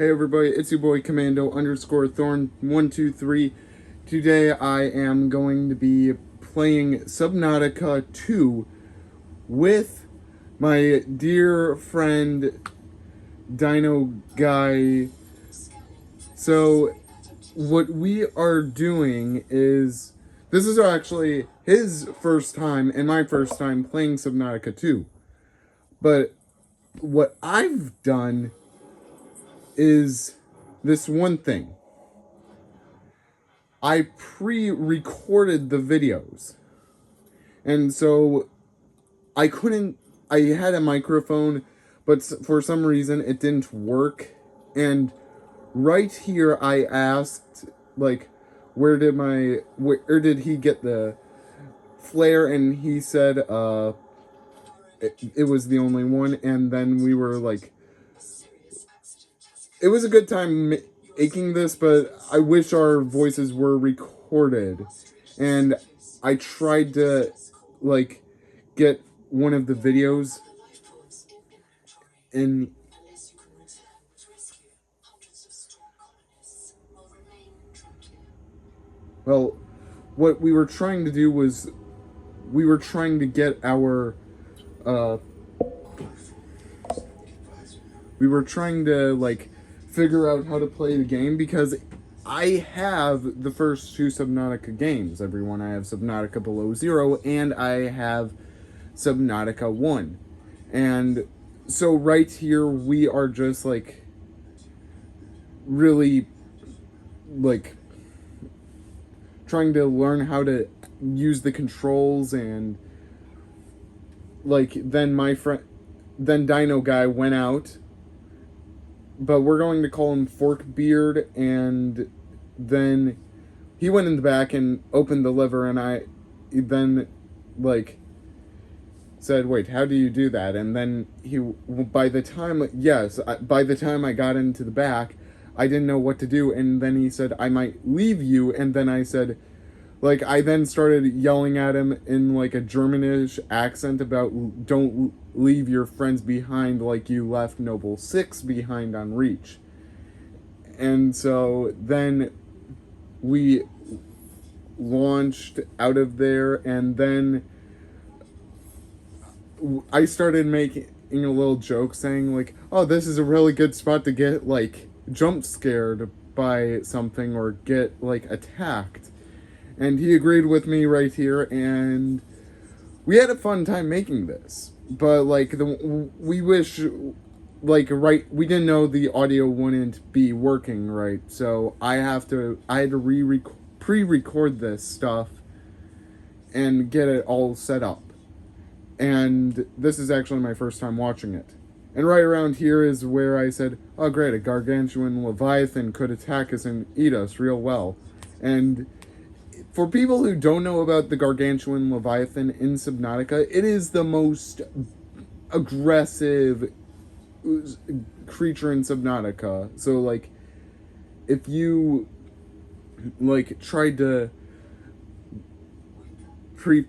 Hey everybody, it's your boy Commando _ Thorn 123. Today I am going to be playing Subnautica 2 with my dear friend Dino Guy. So what we are doing is, this is actually his first time and my first time playing Subnautica 2. But what I've done is this one thing. I pre-recorded the videos. And so I had a microphone, but for some reason it didn't work. And right here I asked, like, where did he get the flare? And he said, it was the only one. And then we were like, it was a good time making this, but I wish our voices were recorded. And I tried to, like, get one of the videos in. Well, what we were trying to do was we were trying to get our, we were trying to, like, figure out how to play the game, because I have the first two Subnautica games, everyone. I have Subnautica Below Zero, and I have Subnautica 1. And so right here, we are just, like, really, like, trying to learn how to use the controls. And, like, then Dino Guy went out, but we're going to call him Forkbeard, and then he went in the back and opened the lever, and I then, like, said, wait, how do you do that? And then by the time I got into the back, I didn't know what to do. And then he said, I might leave you. And then I said, like, I then started yelling at him in, like, a Germanish accent about, don't leave your friends behind like you left Noble 6 behind on Reach. And so then we launched out of there, and then I started making a little joke saying, like, oh, this is a really good spot to get, like, jump scared by something or get, like, attacked. And he agreed with me right here, and we had a fun time making this. But, like, we wish, like, we didn't know the audio wouldn't be working right, so I had to pre-record this stuff and get it all set up. And this is actually my first time watching it. And right around here is where I said, oh great, a gargantuan leviathan could attack us and eat us real well. And for people who don't know about the gargantuan leviathan in Subnautica, it is the most aggressive creature in Subnautica. So, like, if you, like, tried to fight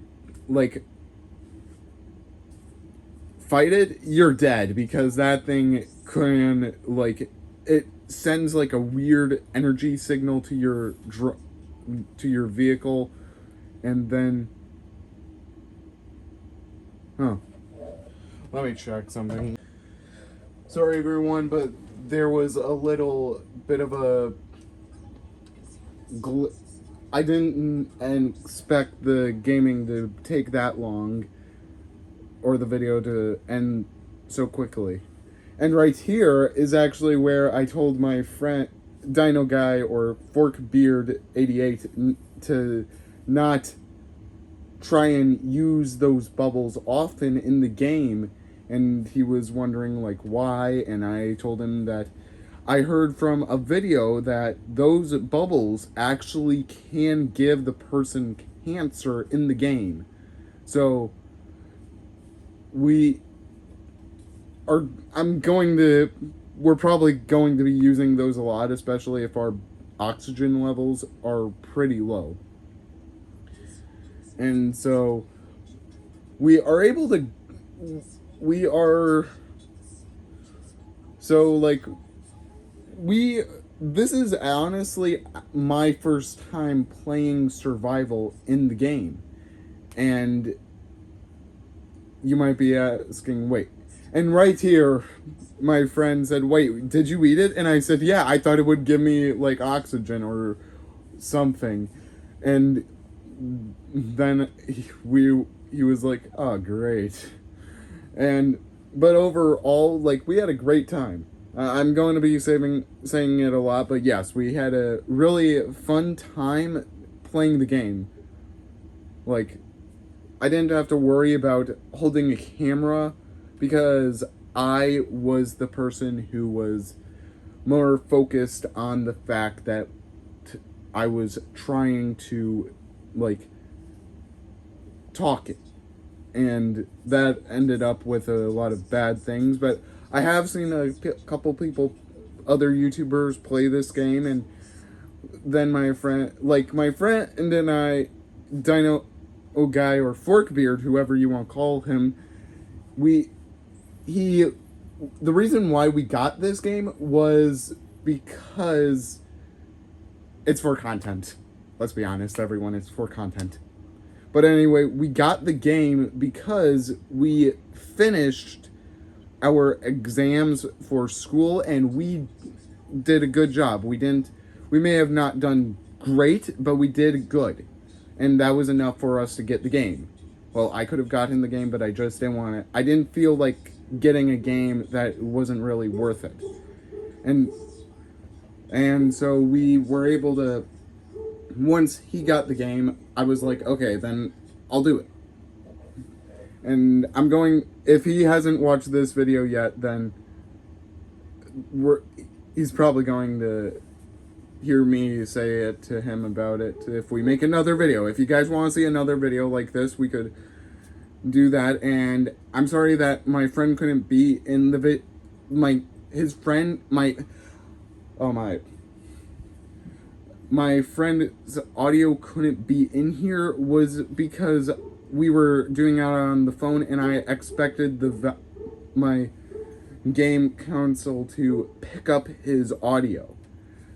it, you're dead, because that thing can, like, it sends, like, a weird energy signal to your vehicle, and then, let me check something. Sorry everyone, but there was a little bit of a I didn't expect the gaming to take that long, or the video to end so quickly. And right here is actually where I told my friend Dino Guy, or Forkbeard88, to not try and use those bubbles often in the game. And he was wondering, like, why. And I told him that I heard from a video that those bubbles actually can give the person cancer in the game. So we're probably going to be using those a lot, especially if our oxygen levels are pretty low. And so we this is honestly my first time playing survival in the game, and you might be asking, wait. And right here, my friend said, wait, did you eat it? And I said, yeah, I thought it would give me like oxygen or something. And then he was like, oh, great. And but overall, like, we had a great time. I'm going to be saying it a lot, but yes, we had a really fun time playing the game. Like, I didn't have to worry about holding a camera because I was the person who was more focused on the fact that I was trying to, like, talk, and that ended up with a lot of bad things. But I have seen a couple people, other YouTubers, play this game, and then my friend and I, Dino Guy or Forkbeard, whoever you want to call him, he the reason why we got this game was because it's for content. Let's be honest, everyone, it's for content. But anyway, we got the game because we finished our exams for school and we did a good job. We may have not done great, but we did good. And that was enough for us to get the game. Well, I could have gotten the game, but I just didn't want it. I didn't feel like getting a game that wasn't really worth it. And so we were able to, once he got the game, I was like, okay, then I'll do it. And if he hasn't watched this video yet, then he's probably going to hear me say it to him about it if we make another video. If you guys want to see another video like this, we could do that. And I'm sorry that my friend couldn't be in the my friend's audio couldn't be in here was because we were doing it on the phone, and I expected my game console to pick up his audio.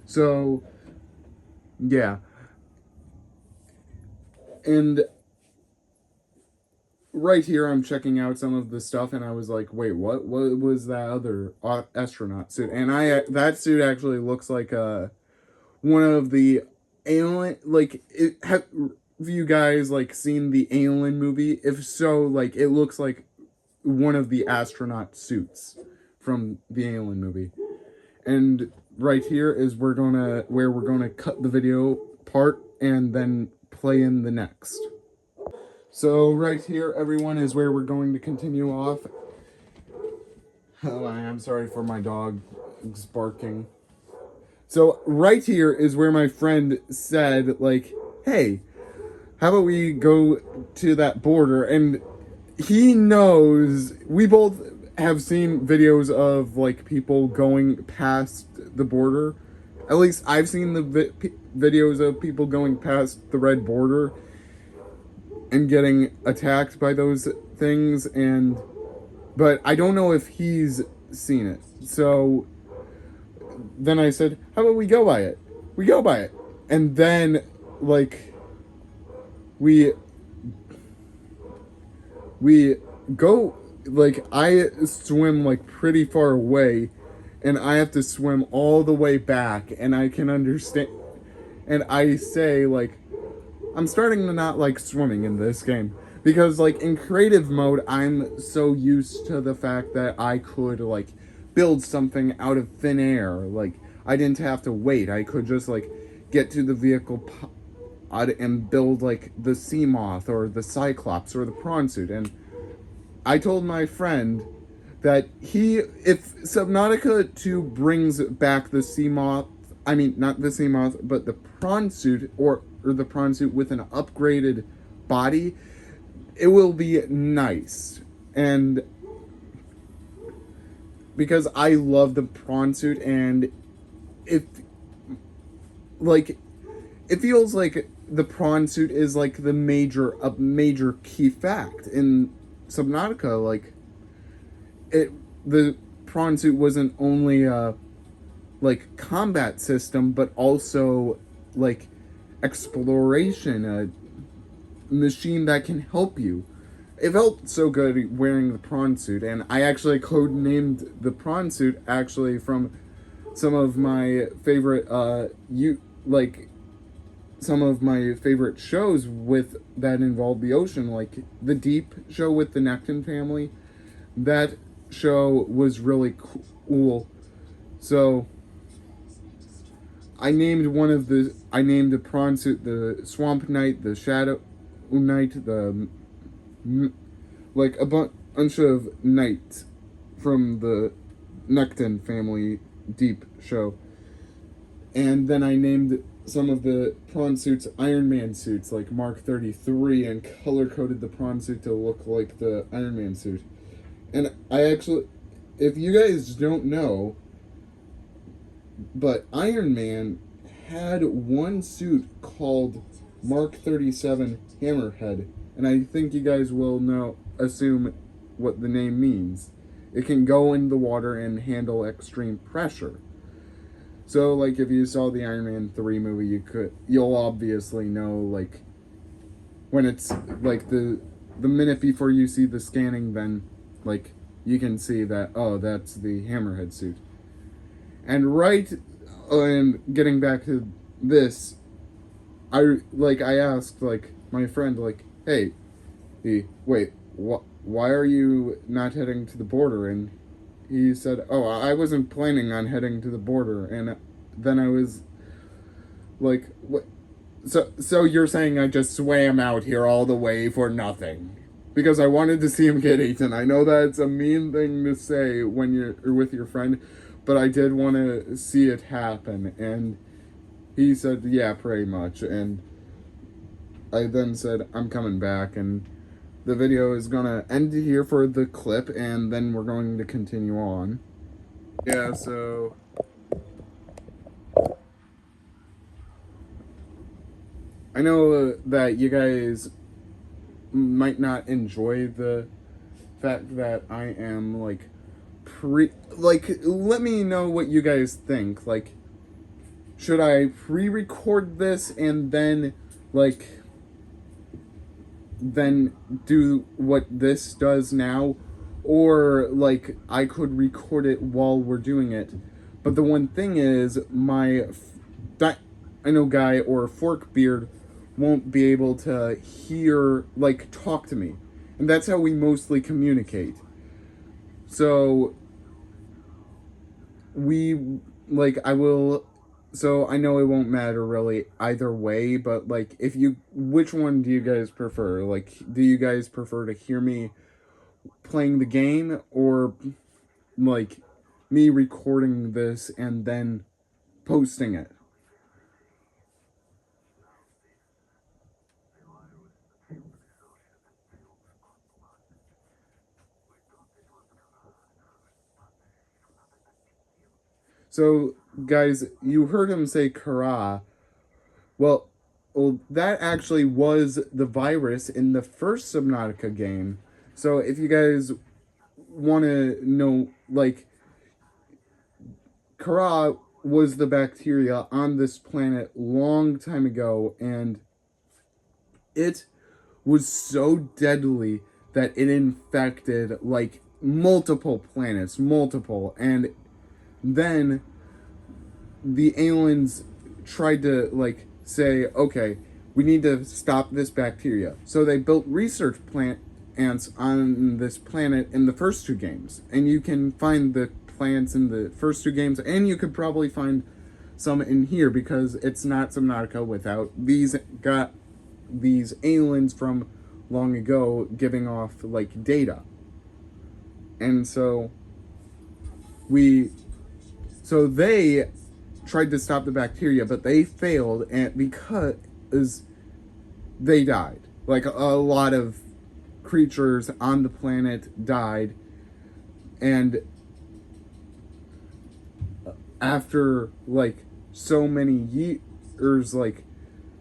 So, yeah. And right here, I'm checking out some of the stuff, and I was like, wait, what was that other astronaut suit? And that suit actually looks like one of the alien, like, have you guys, like, seen the Alien movie? If so, like, it looks like one of the astronaut suits from the Alien movie. And right here is where we're gonna cut the video part and then play in the next. So right here, everyone, is where we're going to continue off. Oh, I'm sorry for my dog barking. So right here is where my friend said, like, hey, how about we go to that border? And he knows, we both have seen videos of, like, people going past the border. At least I've seen the videos of people going past the red border and getting attacked by those things, but I don't know if he's seen it. So then I said, how about we go by it? We go by it. And then, like, we go, like, I swim, like, pretty far away, and I have to swim all the way back, and I can understand, and I say, like, I'm starting to not like swimming in this game, because, like, in creative mode, I'm so used to the fact that I could, like, build something out of thin air. Like, I didn't have to wait. I could just, like, get to the vehicle pod and build, like, the sea moth or the cyclops or the prawn suit. And I told my friend that if Subnautica 2 brings back the sea moth, I mean, not the sea moth, but the prawn suit, or the prawn suit with an upgraded body, it will be nice. And because I love the prawn suit, and it feels like the prawn suit is, like, a major key fact in Subnautica. Like, the prawn suit wasn't only like combat system, but also like exploration, a machine that can help you. It felt so good wearing the prawn suit, and I actually code named the prawn suit actually from some of my favorite like some of my favorite shows with that involve the ocean, like the Deep show with the Necton family. That show was really cool. So I named the prawn suit the Swamp Knight, the Shadow Knight, the like a bunch of knights from the Necton family Deep show. And then I named some of the prawn suits Iron Man suits, like Mark 33, and color coded the prawn suit to look like the Iron Man suit. And I actually, if you guys don't know, but Iron Man had one suit called Mark 37 Hammerhead, and I think you guys will assume what the name means. It can go in the water and handle extreme pressure. So, like, if you saw the Iron Man 3 movie, you'll obviously know, like, when it's, like, the minute before you see the scanning, then, like, you can see that, oh, that's the Hammerhead suit. And and getting back to this, I asked, like, my friend, like, hey, wait, why are you not heading to the border? And he said, oh, I wasn't planning on heading to the border. And then I was like, what? So you're saying I just swam out here all the way for nothing? Because I wanted to see him get eaten. I know that's a mean thing to say when you're with your friend, but I did want to see it happen. And he said, yeah, pretty much. And I then said, I'm coming back. And the video is going to end here for the clip, and then we're going to continue on. Yeah, so I know that you guys might not enjoy the fact that I am, like, let me know what you guys think. Like, should I pre-record this and then, like, then do what this does now? Or, like, I could record it while we're doing it. But the one thing is, my Dino guy or Forkbeard won't be able to talk to me. And that's how we mostly communicate. So, so I know it won't matter really either way, but, like, which one do you guys prefer? Like, do you guys prefer to hear me playing the game, or, like, me recording this and then posting it? So, guys, you heard him say Kara. Well, that actually was the virus in the first Subnautica game. So, if you guys want to know, like, Kara was the bacteria on this planet long time ago, and it was so deadly that it infected, like, multiple planets, and then the aliens tried to, like, say, okay, we need to stop this bacteria. So they built research plants on this planet in the first two games. And you can find the plants in the first two games, and you could probably find some in here, because it's not Subnautica without these aliens from long ago giving off, like, data. And so they tried to stop the bacteria, but they failed, and because they died. Like, a lot of creatures on the planet died, and after, like, so many years, like,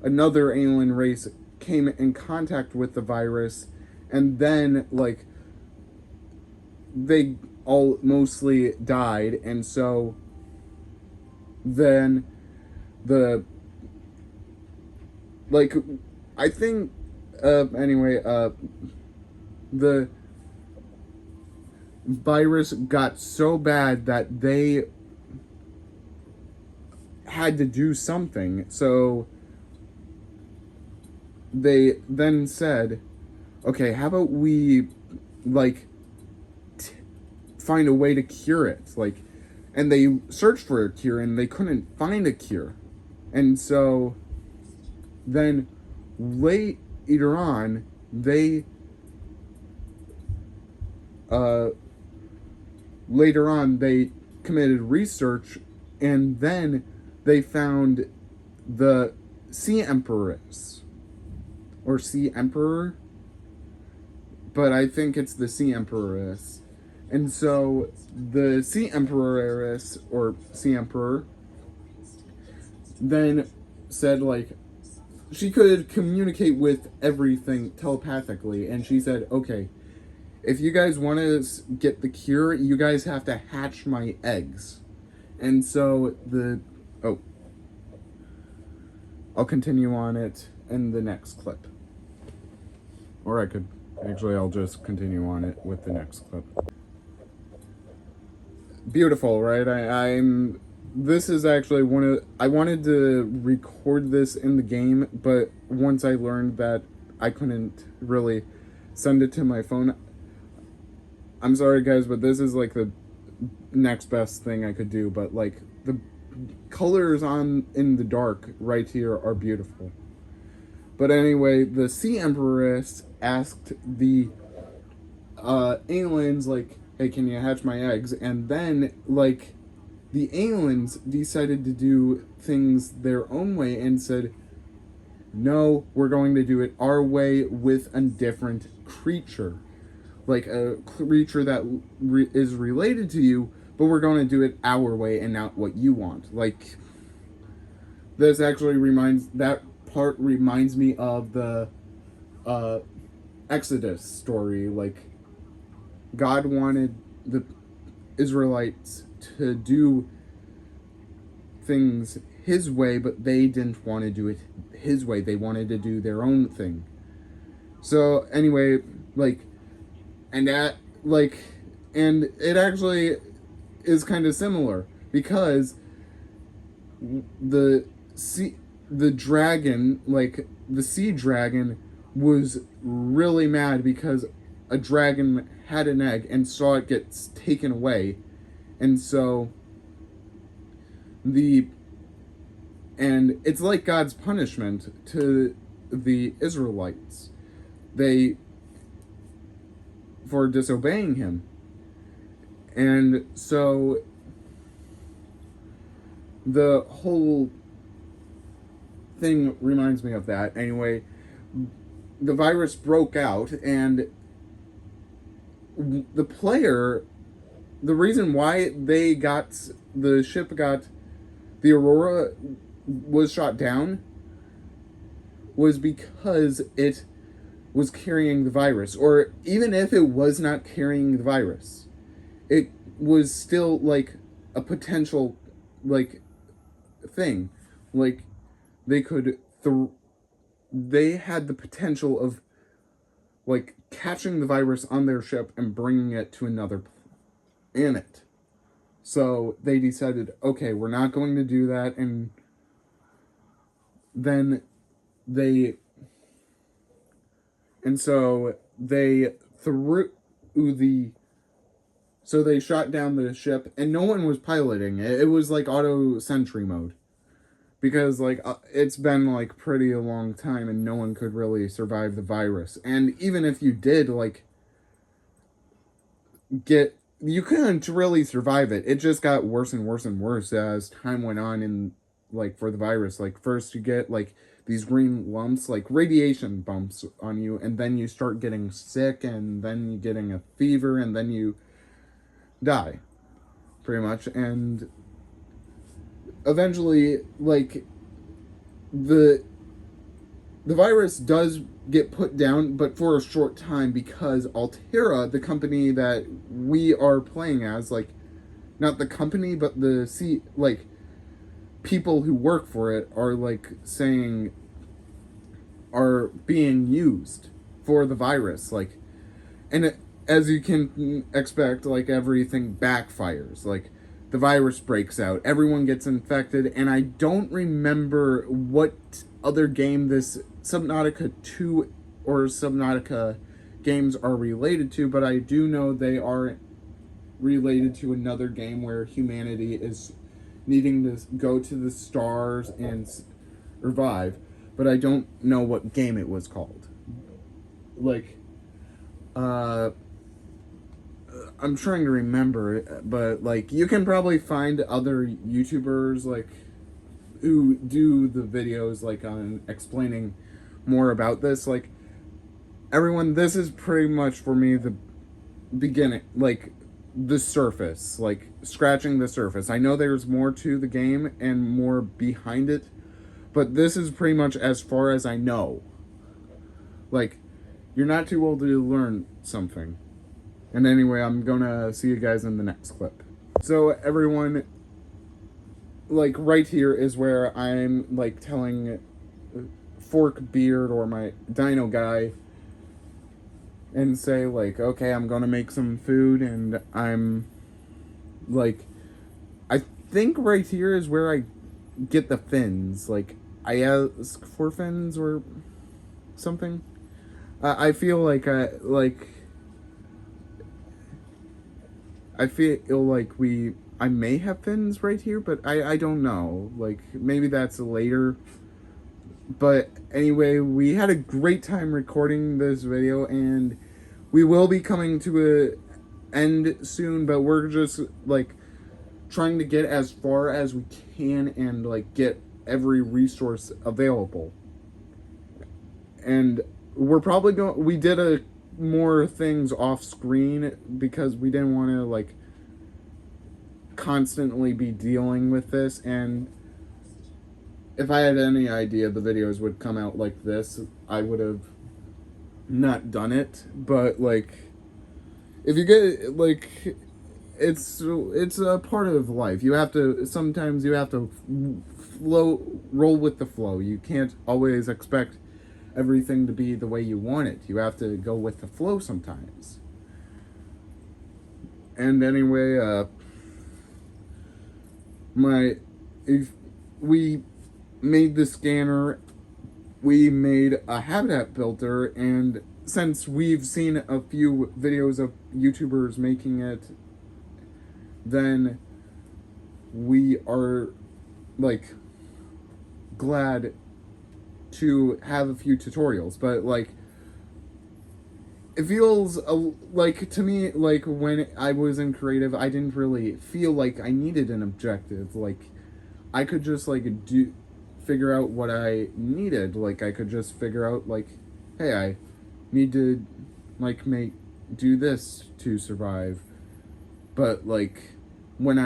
another alien race came in contact with the virus, and then, like, they all mostly died, and so then the like I think anyway the virus got so bad that they had to do something. So they then said, okay, how about we like find a way to cure it, like, and they searched for a cure and they couldn't find a cure. And so then later on they committed research, and then they found the Sea Empress or Sea Emperor, but I think it's the Sea Empress. And so the Sea Empress or Sea Emperor then said, like, she could communicate with everything telepathically, and she said, okay, if you guys want to get the cure, you guys have to hatch my eggs. And so I'll continue on it in the next clip. Or I'll just continue on it with the next clip. Beautiful, right? This is actually I wanted to record this in the game, but once I learned that I couldn't really send it to my phone, I'm sorry guys, but this is like the next best thing I could do. But like the colors in the dark right here are beautiful. But anyway, the Sea Empress asked the aliens, like, hey, can you hatch my eggs? And then, like, the aliens decided to do things their own way and said, no, we're going to do it our way with a different creature. Like a creature that is related to you, but we're going to do it our way and not what you want. Like, this actually reminds me of the Exodus story. Like, God wanted the Israelites to do things his way, but they didn't want to do it his way. They wanted to do their own thing. So anyway, and it actually is kind of similar, because the dragon, like the sea dragon, was really mad because a dragon had an egg and saw it get taken away. And so it's like God's punishment to the Israelites for disobeying him. And so the whole thing reminds me of that. Anyway, the virus broke out, and the reason why the ship got, the Aurora was shot down, was because it was carrying the virus. Or even if it was not carrying the virus, it was still like a potential like thing. Like they had the potential of like catching the virus on their ship and bringing it to another planet. So they decided, okay, we're not going to do that. And then so they shot down the ship, and no one was piloting it. It was like auto sentry mode, because like it's been like pretty a long time and no one could really survive the virus. And even if you did like you couldn't really survive it. It just got worse and worse and worse as time went on. And like for the virus, like first you get like these green lumps, like radiation bumps on you, and then you start getting sick, and then you getting a fever, and then you die pretty much. And eventually, like the virus does get put down, but for a short time, because Altera, the company that we are playing as, like not the company, but the people who work for it are like saying are being used for the virus. Like, and as you can expect, like everything backfires. Like the virus breaks out, everyone gets infected, and I don't remember what other game this Subnautica 2 or Subnautica games are related to, but I do know they are related to another game where humanity is needing to go to the stars and survive, but I don't know what game it was called. Like, uh, I'm trying to remember, but like you can probably find other YouTubers like who do the videos like on explaining more about this. Like everyone, this is pretty much for me the beginning, like the surface, like scratching the surface. I know there's more to the game and more behind it, but this is pretty much as far as I know. Like, you're not too old to learn something. And anyway, I'm gonna see you guys in the next clip. So everyone, like right here is where I'm like telling Fork Beard or my Dino guy and say like, okay, I'm gonna make some food, and I'm like, I think right here is where I get the fins. Like I ask for fins or something. I feel like I feel like I may have fins right here, but I don't know. Like maybe that's later. But anyway, we had a great time recording this video, and we will be coming to a end soon, but we're just like trying to get as far as we can and like get every resource available. And we're probably going we did a more things off screen because we didn't want to like constantly be dealing with this, and if I had any idea the videos would come out like this, I would have not done it. But like if you get like it's a part of life. You have to sometimes you have to roll with the flow. You can't always expect everything to be the way you want it. You have to go with the flow sometimes. And anyway, if we made the scanner, we made a habitat builder, and since we've seen a few videos of YouTubers making it, then we are like glad to have a few tutorials. But like it feels like to me, like when I was in creative, I didn't really feel like I needed an objective. Like I could just like figure out what I needed. Like I could just figure out like, hey, I need to like do this to survive. But like when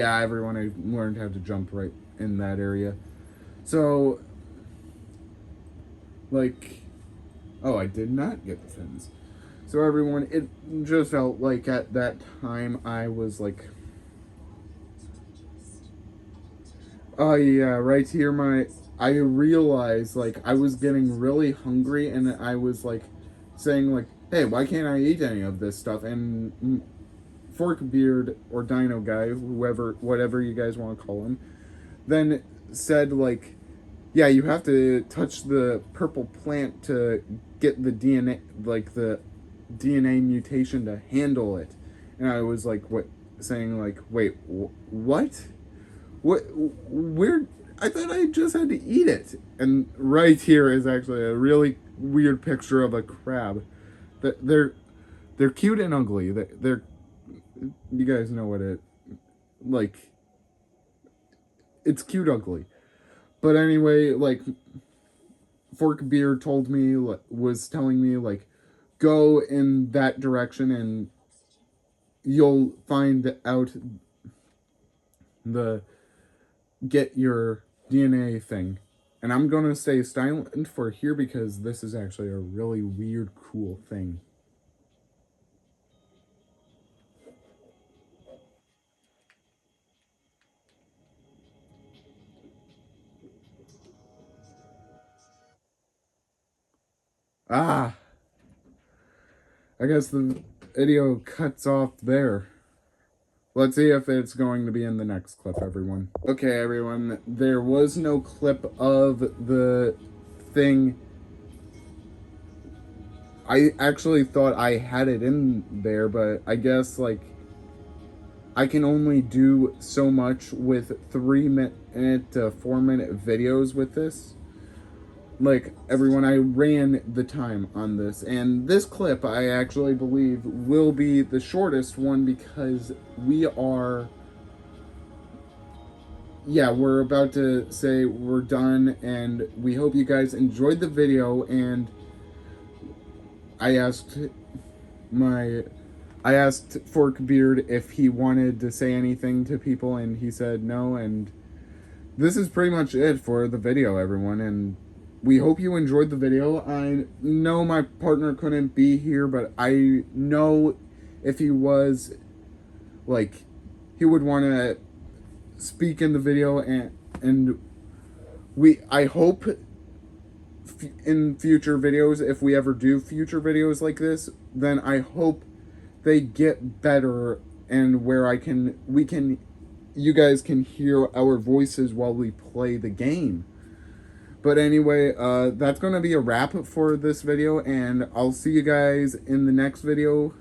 everyone, I learned how to jump right in that area. So like, oh, I did not get the fins. So everyone, it just felt like at that time I was like, oh yeah, right here I realized like I was getting really hungry, and I was like saying like, hey, why can't I eat any of this stuff? And Forkbeard or Dino Guy, whatever you guys want to call him, then said like, yeah, you have to touch the purple plant to get the DNA, like the DNA mutation to handle it. And I was like, what? Saying like, wait, what? What? Where? I thought I just had to eat it. And right here is actually a really weird picture of a crab. They're cute and ugly. They're you guys know what it like. It's cute ugly. But anyway, like Forkbeard told me, was telling me like, go in that direction and you'll find out the get your DNA thing. And I'm gonna stay silent for here because this is actually a really weird, cool thing. Ah, I guess the video cuts off there. Let's see if it's going to be in the next clip, everyone. Okay, everyone, there was no clip of the thing. I actually thought I had it in there, but I guess, like, I can only do so much with 3-minute to 4-minute videos with this. Like, everyone, I ran the time on this, and this clip I actually believe will be the shortest one because we're about to say we're done, and we hope you guys enjoyed the video. And I asked my I asked Forkbeard if he wanted to say anything to people, and he said no. And this is pretty much it for the video, everyone. And we hope you enjoyed the video. I know my partner couldn't be here, but I know if he was, like, he would want to speak in the video, and I hope in future videos, if we ever do future videos like this, then I hope they get better, and where you guys can hear our voices while we play the game. But anyway, that's going to be a wrap for this video, and I'll see you guys in the next video.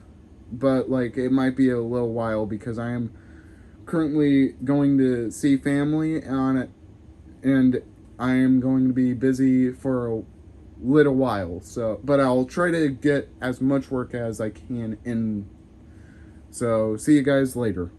But, like, it might be a little while because I am currently going to see family on it, and I am going to be busy for a little while. So, but I'll try to get as much work as I can in. So, see you guys later.